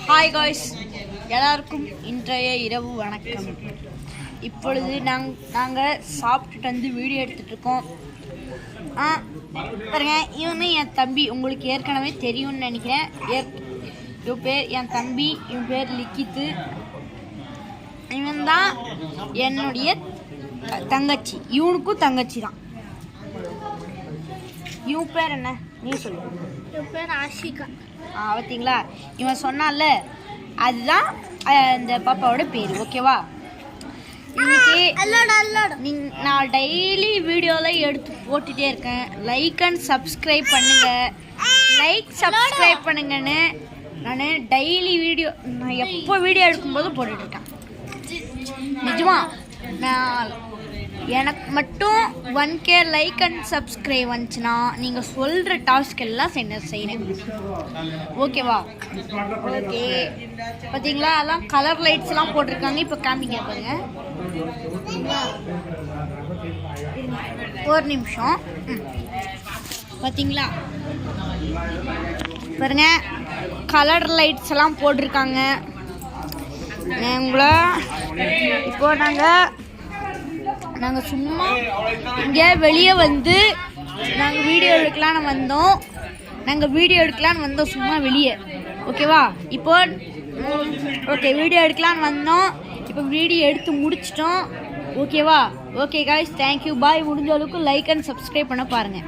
Hi guys, எல்லாருக்கும் இன்றைய இரவு வணக்கம். இப்பொழுது நாங்கள் சாப்பிட்டுட்டு வந்து வீடியோ எடுத்துகிட்ருக்கோம். பாருங்க, இவனு என் தம்பி, உங்களுக்கு ஏற்கனவே தெரியும்னு நினைக்கிறேன். இவன் பேர் என் தம்பி, இவன் பேர் லிக்கித்து. இவன் தான் என்னுடைய தங்கச்சி. இவனுக்கும் தங்கச்சி தான். இவன் பேர் என்ன நீ சொல்லு? இவன் பேர் ஆஷிகா. பார்த்தீங்களா, இவன் சொன்னால அதுதான் இந்த பாப்பாவோட பேர். ஓகேவா? இன்னைக்கு நான் டெய்லி வீடியோலாம் எடுத்து போட்டுகிட்டே இருக்கேன். லைக் அண்ட் சப்ஸ்கிரைப் பண்ணுங்க. சப்ஸ்கிரைப் பண்ணுங்கன்னு நான் டெய்லி வீடியோ, நான் எப்போ வீடியோ எடுக்கும்போது போட்டுட்ருக்கேன். நிஜமா நான் எனக்கு மட்டும் 1K லைக் அண்ட் சப்ஸ்கிரைப் வந்துச்சுன்னா நீங்கள் சொல்கிற டாஸ்க் எல்லாம் செய்யணும். ஓகேவா? ஓகே, பார்த்தீங்களா, அதெல்லாம் கலர் லைட்ஸ்லாம் போட்டிருக்காங்க. இப்போ காமிங்க பாருங்க. ஒரு நிமிஷம். பார்த்தீங்களா பாருங்க, கலர் லைட்ஸ் எல்லாம் போட்டிருக்காங்க. உங்களை இப்போ நாங்கள் சும்மா இங்கே வெளியே வந்து வீடியோ எடுக்கலான்னு வந்தோம். சும்மா வெளியே. ஓகேவா? வீடியோ எடுக்கலான்னு வந்தோம். இப்போ வீடியோ எடுத்து முடிச்சிட்டோம். ஓகேவா? ஓகே காய்ஸ், தேங்க்யூ, பாய். முடிஞ்ச அளவுக்கு லைக் அண்ட் சப்ஸ்கிரைப் பண்ண பாருங்கள்.